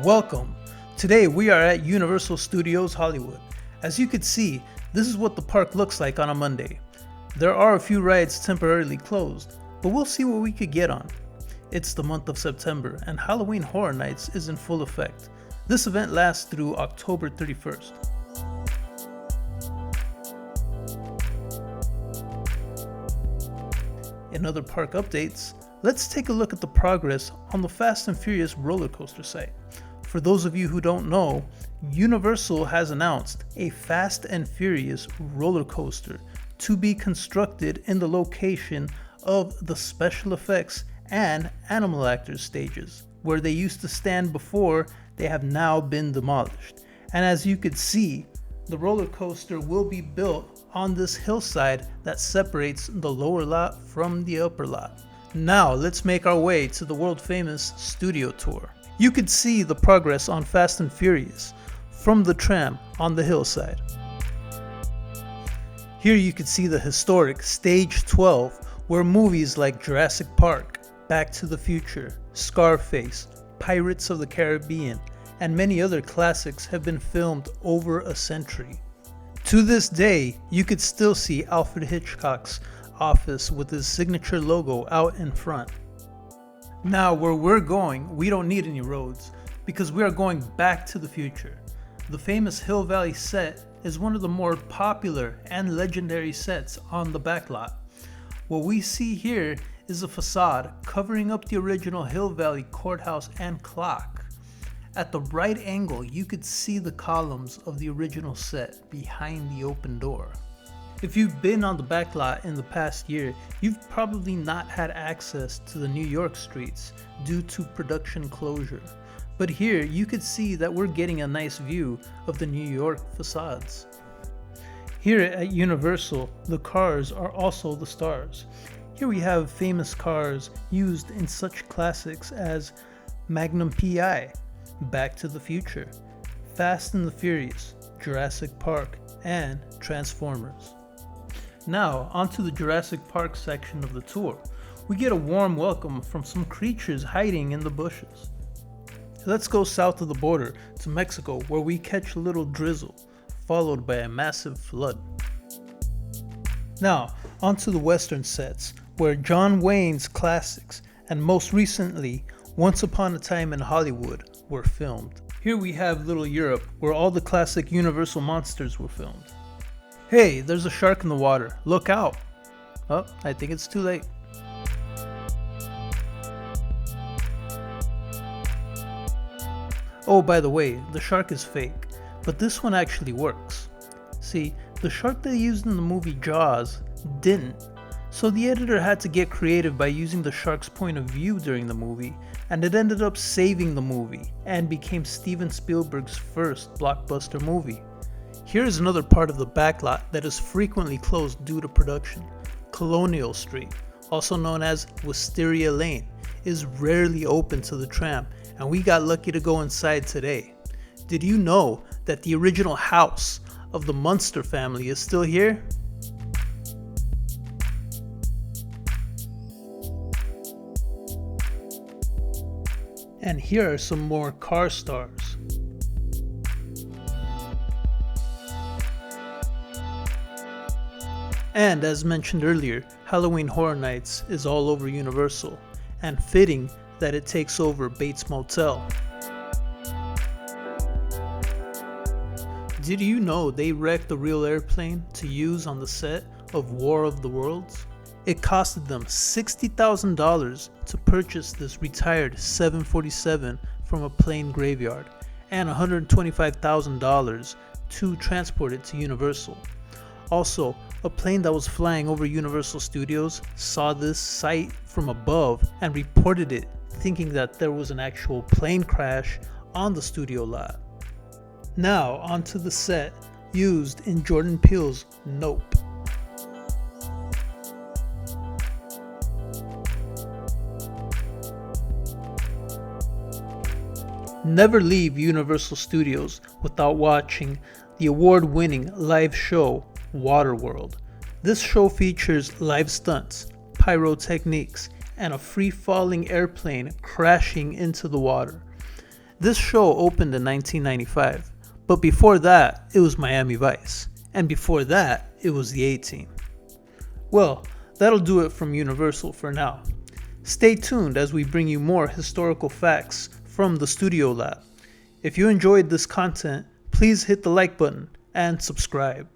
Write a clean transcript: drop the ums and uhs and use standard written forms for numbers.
Welcome! Today we are at Universal Studios Hollywood. As you can see, this is what the park looks like on a Monday. There are a few rides temporarily closed, but we'll see what we could get on. It's the month of September and Halloween Horror Nights is in full effect. This event lasts through October 31st. In other park updates, let's take a look at the progress on the Fast and Furious roller coaster site. For those of you who don't know, Universal has announced a Fast and Furious roller coaster to be constructed in the location of the special effects and animal actors stages. Where they used to stand before, they have now been demolished. And as you could see, the roller coaster will be built on this hillside that separates the lower lot from the upper lot. Now let's make our way to the world famous studio tour. You could see the progress on Fast and Furious from the tram on the hillside. Here you could see the historic Stage 12, where movies like Jurassic Park, Back to the Future, Scarface, Pirates of the Caribbean, and many other classics have been filmed over a century. To this day, you could still see Alfred Hitchcock's office with his signature logo out in front. Now where we're going, we don't need any roads because we are going back to the future. The famous Hill Valley set is one of the more popular and legendary sets on the Backlot. What we see here is a facade covering up the original Hill Valley courthouse and clock. At the right angle, you could see the columns of the original set behind the open door. If you've been on the Backlot in the past year, you've probably not had access to the New York streets due to production closure. But here you could see that we're getting a nice view of the New York facades. Here at Universal, the cars are also the stars. Here we have famous cars used in such classics as Magnum P.I., Back to the Future, Fast and the Furious, Jurassic Park, and Transformers. Now, onto the Jurassic Park section of the tour. We get a warm welcome from some creatures hiding in the bushes. Let's go south of the border to Mexico, where we catch a little drizzle, followed by a massive flood. Now, onto the western sets, where John Wayne's classics, and most recently, Once Upon a Time in Hollywood, were filmed. Here we have Little Europe, where all the classic Universal monsters were filmed. Hey, there's a shark in the water. Look out! Oh, I think it's too late. Oh, by the way, the shark is fake, but this one actually works. See, the shark they used in the movie Jaws didn't, so the editor had to get creative by using the shark's point of view during the movie, and it ended up saving the movie and became Steven Spielberg's first blockbuster movie. Here's another part of the Backlot that is frequently closed due to production. Colonial Street, also known as Wisteria Lane, is rarely open to the tram, and we got lucky to go inside today. Did you know that the original house of the Munster family is still here? And here are some more car stars. And as mentioned earlier, Halloween Horror Nights is all over Universal, and fitting that it takes over Bates Motel. Did you know they wrecked the real airplane to use on the set of War of the Worlds? It costed them $60,000 to purchase this retired 747 from a plane graveyard, and $125,000 to transport it to Universal. Also, a plane that was flying over Universal Studios saw this site from above and reported it, thinking that there was an actual plane crash on the studio lot. Now onto the set used in Jordan Peele's Nope. Never leave Universal Studios without watching the award-winning live show Waterworld. This show features live stunts, pyrotechnics, and a free-falling airplane crashing into the water. This show opened in 1995, but before that, it was Miami Vice, and before that, it was the A-Team. Well, that'll do it from Universal for now. Stay tuned as we bring you more historical facts from the Studio Lab. If you enjoyed this content, please hit the like button and subscribe.